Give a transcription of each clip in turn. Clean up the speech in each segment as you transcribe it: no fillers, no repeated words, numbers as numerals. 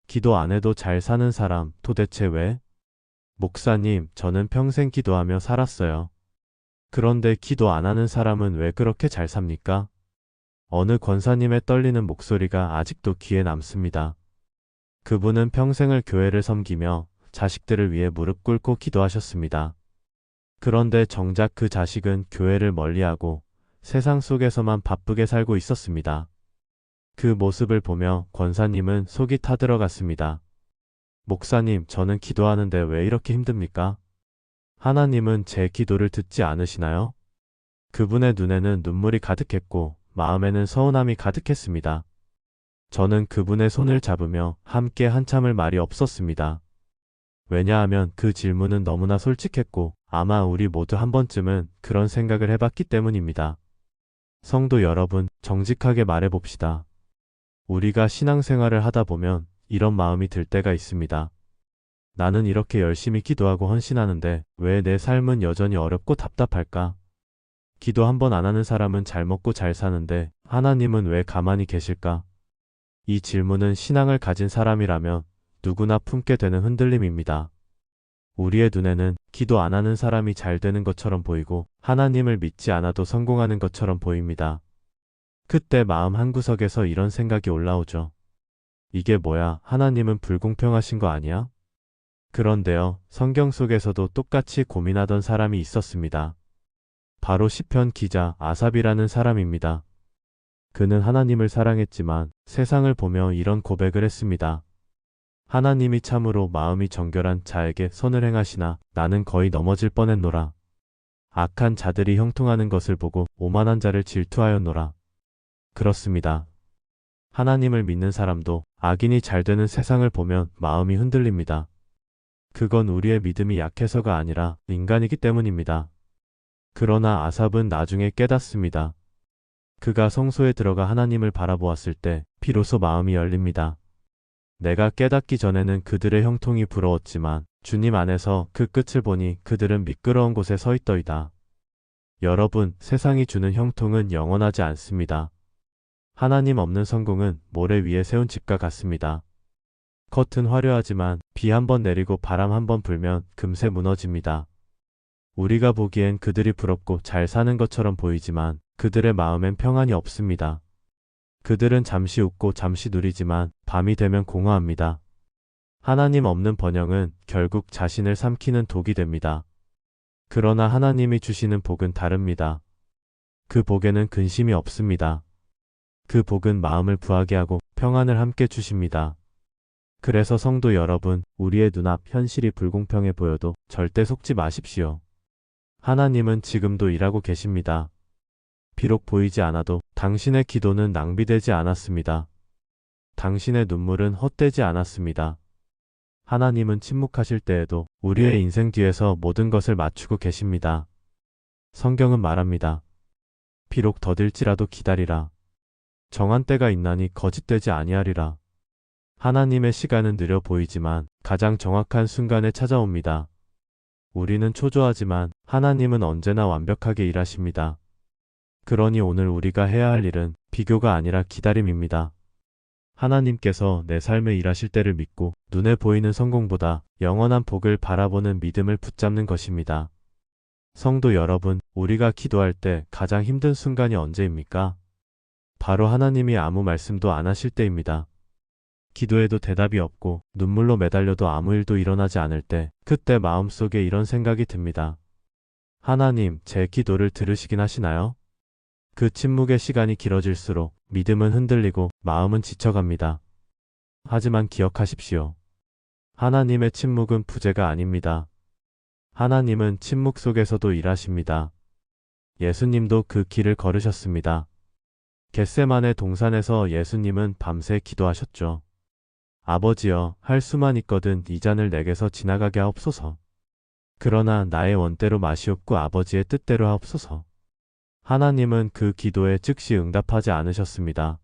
기도 안 해도 잘 사는 사람 도대체 왜? 목사님, 저는 평생 기도하며 살았어요. 그런데 기도 안 하는 사람은 왜 그렇게 잘 삽니까? 어느 권사님의 떨리는 목소리가 아직도 귀에 남습니다. 그분은 평생을 교회를 섬기며 자식들을 위해 무릎 꿇고 기도하셨습니다. 그런데 정작 그 자식은 교회를 멀리하고 세상 속에서만 바쁘게 살고 있었습니다. 그 모습을 보며 권사님은 속이 타들어갔습니다. 목사님, 저는 기도하는데 왜 이렇게 힘듭니까? 하나님은 제 기도를 듣지 않으시나요? 그분의 눈에는 눈물이 가득했고 마음에는 서운함이 가득했습니다. 저는 그분의 손을 잡으며 함께 한참을 말이 없었습니다. 왜냐하면 그 질문은 너무나 솔직했고 아마 우리 모두 한 번쯤은 그런 생각을 해봤기 때문입니다. 성도 여러분, 정직하게 말해봅시다. 우리가 신앙생활을 하다 보면 이런 마음이 들 때가 있습니다. 나는 이렇게 열심히 기도하고 헌신하는데 왜 내 삶은 여전히 어렵고 답답할까? 기도 한 번 안 하는 사람은 잘 먹고 잘 사는데 하나님은 왜 가만히 계실까? 이 질문은 신앙을 가진 사람이라면 누구나 품게 되는 흔들림입니다. 우리의 눈에는 기도 안 하는 사람이 잘 되는 것처럼 보이고 하나님을 믿지 않아도 성공하는 것처럼 보입니다. 그때 마음 한구석에서 이런 생각이 올라오죠. 이게 뭐야? 하나님은 불공평하신 거 아니야? 그런데요, 성경 속에서도 똑같이 고민하던 사람이 있었습니다. 바로 시편 기자 아삽이라는 사람입니다. 그는 하나님을 사랑했지만 세상을 보며 이런 고백을 했습니다. 하나님이 참으로 마음이 정결한 자에게 선을 행하시나 나는 거의 넘어질 뻔했노라. 악한 자들이 형통하는 것을 보고 오만한 자를 질투하였노라. 그렇습니다. 하나님을 믿는 사람도 악인이 잘 되는 세상을 보면 마음이 흔들립니다. 그건 우리의 믿음이 약해서가 아니라 인간이기 때문입니다. 그러나 아삽은 나중에 깨닫습니다. 그가 성소에 들어가 하나님을 바라보았을 때 비로소 마음이 열립니다. 내가 깨닫기 전에는 그들의 형통이 부러웠지만 주님 안에서 그 끝을 보니 그들은 미끄러운 곳에 서 있더이다. 여러분, 세상이 주는 형통은 영원하지 않습니다. 하나님 없는 성공은 모래 위에 세운 집과 같습니다. 겉은 화려하지만 비 한 번 내리고 바람 한 번 불면 금세 무너집니다. 우리가 보기엔 그들이 부럽고 잘 사는 것처럼 보이지만 그들의 마음엔 평안이 없습니다. 그들은 잠시 웃고 잠시 누리지만 밤이 되면 공허합니다. 하나님 없는 번영은 결국 자신을 삼키는 독이 됩니다. 그러나 하나님이 주시는 복은 다릅니다. 그 복에는 근심이 없습니다. 그 복은 마음을 부하게 하고 평안을 함께 주십니다. 그래서 성도 여러분, 우리의 눈앞 현실이 불공평해 보여도 절대 속지 마십시오. 하나님은 지금도 일하고 계십니다. 비록 보이지 않아도 당신의 기도는 낭비되지 않았습니다. 당신의 눈물은 헛되지 않았습니다. 하나님은 침묵하실 때에도 우리의 인생 뒤에서 모든 것을 맞추고 계십니다. 성경은 말합니다. 비록 더딜지라도 기다리라. 정한 때가 있나니 거짓되지 아니하리라. 하나님의 시간은 느려 보이지만 가장 정확한 순간에 찾아옵니다. 우리는 초조하지만 하나님은 언제나 완벽하게 일하십니다. 그러니 오늘 우리가 해야 할 일은 비교가 아니라 기다림입니다. 하나님께서 내 삶에 일하실 때를 믿고 눈에 보이는 성공보다 영원한 복을 바라보는 믿음을 붙잡는 것입니다. 성도 여러분, 우리가 기도할 때 가장 힘든 순간이 언제입니까? 바로 하나님이 아무 말씀도 안 하실 때입니다. 기도해도 대답이 없고 눈물로 매달려도 아무 일도 일어나지 않을 때, 그때 마음속에 이런 생각이 듭니다. 하나님, 제 기도를 들으시긴 하시나요? 그 침묵의 시간이 길어질수록 믿음은 흔들리고 마음은 지쳐갑니다. 하지만 기억하십시오. 하나님의 침묵은 부재가 아닙니다. 하나님은 침묵 속에서도 일하십니다. 예수님도 그 길을 걸으셨습니다. 겟세마네 동산에서 예수님은 밤새 기도하셨죠. 아버지여, 할 수만 있거든 이 잔을 내게서 지나가게 하옵소서. 그러나 나의 원대로 마시옵고 아버지의 뜻대로 하옵소서. 하나님은 그 기도에 즉시 응답하지 않으셨습니다.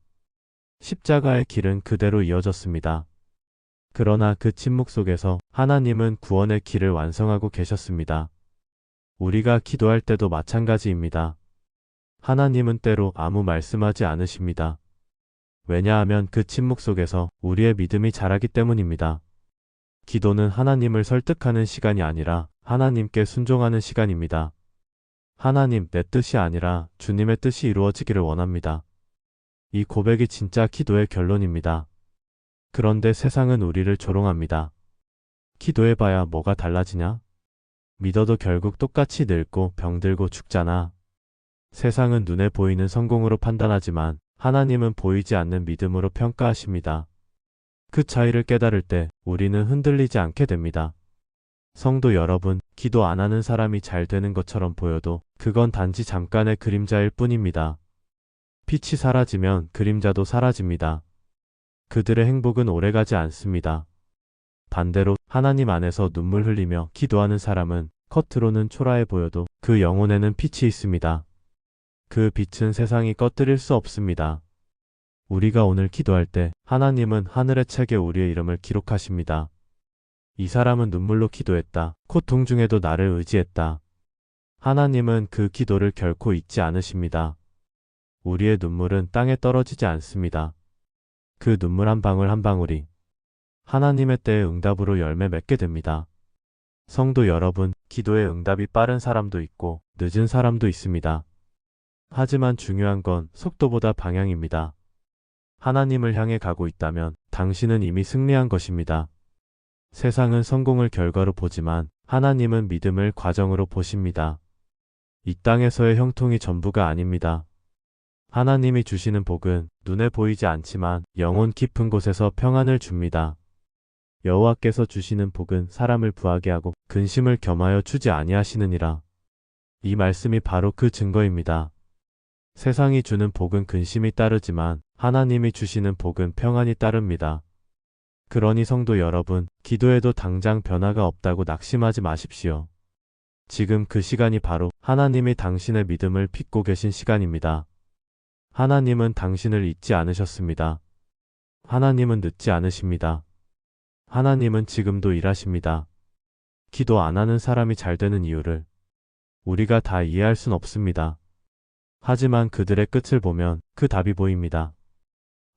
십자가의 길은 그대로 이어졌습니다. 그러나 그 침묵 속에서 하나님은 구원의 길을 완성하고 계셨습니다. 우리가 기도할 때도 마찬가지입니다. 하나님은 때로 아무 말씀하지 않으십니다. 왜냐하면 그 침묵 속에서 우리의 믿음이 자라기 때문입니다. 기도는 하나님을 설득하는 시간이 아니라 하나님께 순종하는 시간입니다. 하나님, 내 뜻이 아니라 주님의 뜻이 이루어지기를 원합니다. 이 고백이 진짜 기도의 결론입니다. 그런데 세상은 우리를 조롱합니다. 기도해봐야 뭐가 달라지냐? 믿어도 결국 똑같이 늙고 병들고 죽잖아. 세상은 눈에 보이는 성공으로 판단하지만 하나님은 보이지 않는 믿음으로 평가하십니다. 그 차이를 깨달을 때 우리는 흔들리지 않게 됩니다. 성도 여러분, 기도 안 하는 사람이 잘 되는 것처럼 보여도 그건 단지 잠깐의 그림자일 뿐입니다. 빛이 사라지면 그림자도 사라집니다. 그들의 행복은 오래가지 않습니다. 반대로 하나님 안에서 눈물 흘리며 기도하는 사람은 겉으로는 초라해 보여도 그 영혼에는 빛이 있습니다. 그 빛은 세상이 꺼뜨릴 수 없습니다. 우리가 오늘 기도할 때 하나님은 하늘의 책에 우리의 이름을 기록하십니다. 이 사람은 눈물로 기도했다. 고통 중에도 나를 의지했다. 하나님은 그 기도를 결코 잊지 않으십니다. 우리의 눈물은 땅에 떨어지지 않습니다. 그 눈물 한 방울 한 방울이 하나님의 때에 응답으로 열매 맺게 됩니다. 성도 여러분, 기도의 응답이 빠른 사람도 있고 늦은 사람도 있습니다. 하지만 중요한 건 속도보다 방향입니다. 하나님을 향해 가고 있다면 당신은 이미 승리한 것입니다. 세상은 성공을 결과로 보지만 하나님은 믿음을 과정으로 보십니다. 이 땅에서의 형통이 전부가 아닙니다. 하나님이 주시는 복은 눈에 보이지 않지만 영혼 깊은 곳에서 평안을 줍니다. 여호와께서 주시는 복은 사람을 부하게 하고 근심을 겸하여 주지 아니하시느니라. 이 말씀이 바로 그 증거입니다. 세상이 주는 복은 근심이 따르지만 하나님이 주시는 복은 평안이 따릅니다. 그러니 성도 여러분, 기도해도 당장 변화가 없다고 낙심하지 마십시오. 지금 그 시간이 바로 하나님이 당신의 믿음을 빚고 계신 시간입니다. 하나님은 당신을 잊지 않으셨습니다. 하나님은 늦지 않으십니다. 하나님은 지금도 일하십니다. 기도 안 하는 사람이 잘 되는 이유를 우리가 다 이해할 순 없습니다. 하지만 그들의 끝을 보면 그 답이 보입니다.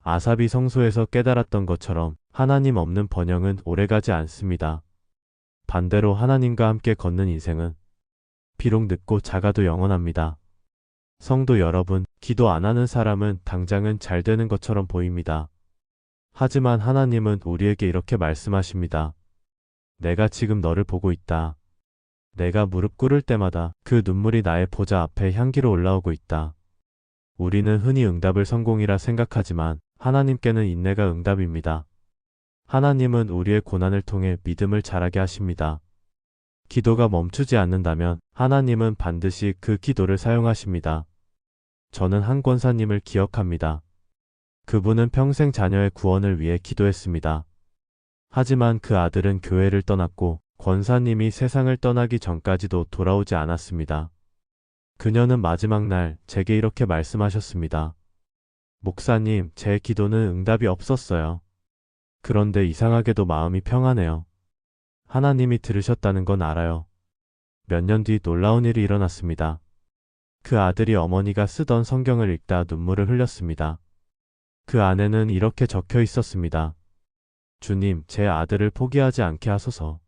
아삽이 성소에서 깨달았던 것처럼 하나님 없는 번영은 오래가지 않습니다. 반대로 하나님과 함께 걷는 인생은 비록 늦고 작아도 영원합니다. 성도 여러분, 기도 안 하는 사람은 당장은 잘 되는 것처럼 보입니다. 하지만 하나님은 우리에게 이렇게 말씀하십니다. 내가 지금 너를 보고 있다. 내가 무릎 꿇을 때마다 그 눈물이 나의 보좌 앞에 향기로 올라오고 있다. 우리는 흔히 응답을 성공이라 생각하지만 하나님께는 인내가 응답입니다. 하나님은 우리의 고난을 통해 믿음을 자라게 하십니다. 기도가 멈추지 않는다면 하나님은 반드시 그 기도를 사용하십니다. 저는 한 권사님을 기억합니다. 그분은 평생 자녀의 구원을 위해 기도했습니다. 하지만 그 아들은 교회를 떠났고 권사님이 세상을 떠나기 전까지도 돌아오지 않았습니다. 그녀는 마지막 날 제게 이렇게 말씀하셨습니다. 목사님, 제 기도는 응답이 없었어요. 그런데 이상하게도 마음이 평안해요. 하나님이 들으셨다는 건 알아요. 몇 년 뒤 놀라운 일이 일어났습니다. 그 아들이 어머니가 쓰던 성경을 읽다 눈물을 흘렸습니다. 그 안에는 이렇게 적혀 있었습니다. 주님, 제 아들을 포기하지 않게 하소서.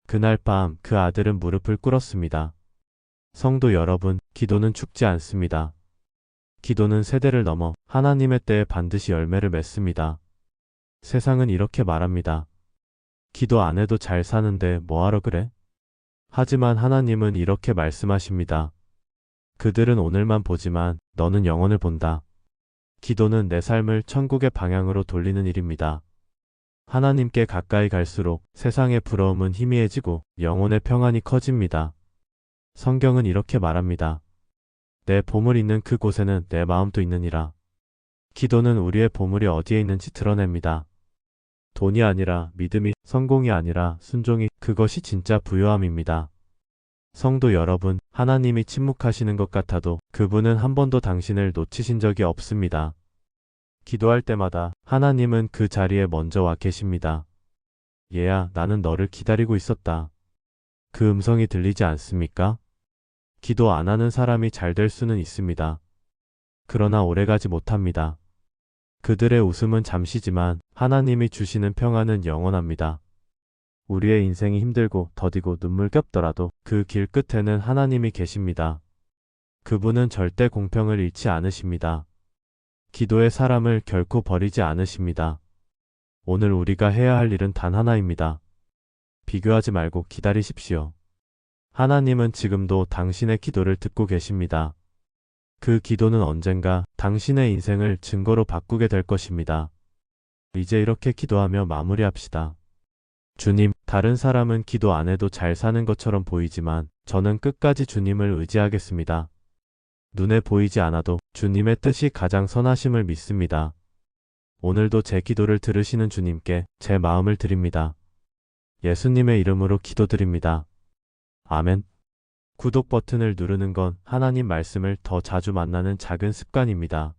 그날 밤 그 아들은 무릎을 꿇었습니다. 성도 여러분, 기도는 죽지 않습니다. 기도는 세대를 넘어 하나님의 때에 반드시 열매를 맺습니다. 세상은 이렇게 말합니다. 기도 안 해도 잘 사는데 뭐하러 그래? 하지만 하나님은 이렇게 말씀하십니다. 그들은 오늘만 보지만 너는 영원을 본다. 기도는 내 삶을 천국의 방향으로 돌리는 일입니다. 하나님께 가까이 갈수록 세상의 부러움은 희미해지고 영혼의 평안이 커집니다. 성경은 이렇게 말합니다. 내 보물 있는 그곳에는 내 마음도 있느니라. 기도는 우리의 보물이 어디에 있는지 드러냅니다. 돈이 아니라 믿음이, 성공이 아니라 순종이, 그것이 진짜 부요함입니다. 성도 여러분, 하나님이 침묵하시는 것 같아도 그분은 한 번도 당신을 놓치신 적이 없습니다. 기도할 때마다 하나님은 그 자리에 먼저 와 계십니다. 얘야, 나는 너를 기다리고 있었다. 그 음성이 들리지 않습니까? 기도 안 하는 사람이 잘 될 수는 있습니다. 그러나 오래가지 못합니다. 그들의 웃음은 잠시지만 하나님이 주시는 평안은 영원합니다. 우리의 인생이 힘들고 더디고 눈물겹더라도 그 길 끝에는 하나님이 계십니다. 그분은 절대 공평을 잃지 않으십니다. 기도의 사람을 결코 버리지 않으십니다. 오늘 우리가 해야 할 일은 단 하나입니다. 비교하지 말고 기다리십시오. 하나님은 지금도 당신의 기도를 듣고 계십니다. 그 기도는 언젠가 당신의 인생을 증거로 바꾸게 될 것입니다. 이제 이렇게 기도하며 마무리합시다. 주님, 다른 사람은 기도 안 해도 잘 사는 것처럼 보이지만 저는 끝까지 주님을 의지하겠습니다. 눈에 보이지 않아도 주님의 뜻이 가장 선하심을 믿습니다. 오늘도 제 기도를 들으시는 주님께 제 마음을 드립니다. 예수님의 이름으로 기도드립니다. 아멘. 구독 버튼을 누르는 건 하나님 말씀을 더 자주 만나는 작은 습관입니다.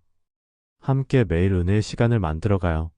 함께 매일 은혜의 시간을 만들어가요.